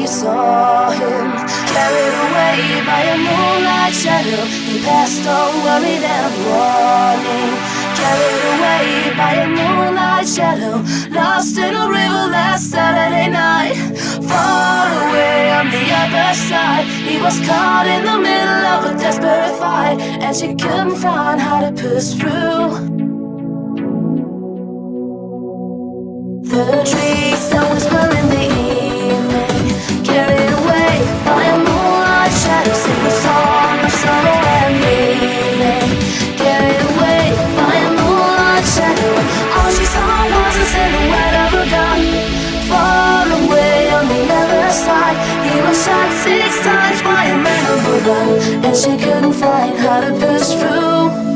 she saw him, carried away by a moonlight shadow. He passed on worried and warning, carried away by a moonlight shadow. Lost in a river last Saturday night. Far away on the other side, he was caught in the middle of a desperate fight, and she couldn't find how to push through. The trees that whisper in the evening, carried away by a moonlight shadow, sing a song of sorrow and meaning. Carried away by a moonlight shadow, all she saw was the silhouette of a gun. Far away on the other side, he was shot 6 times by a man on the run, and she couldn't find how to push through.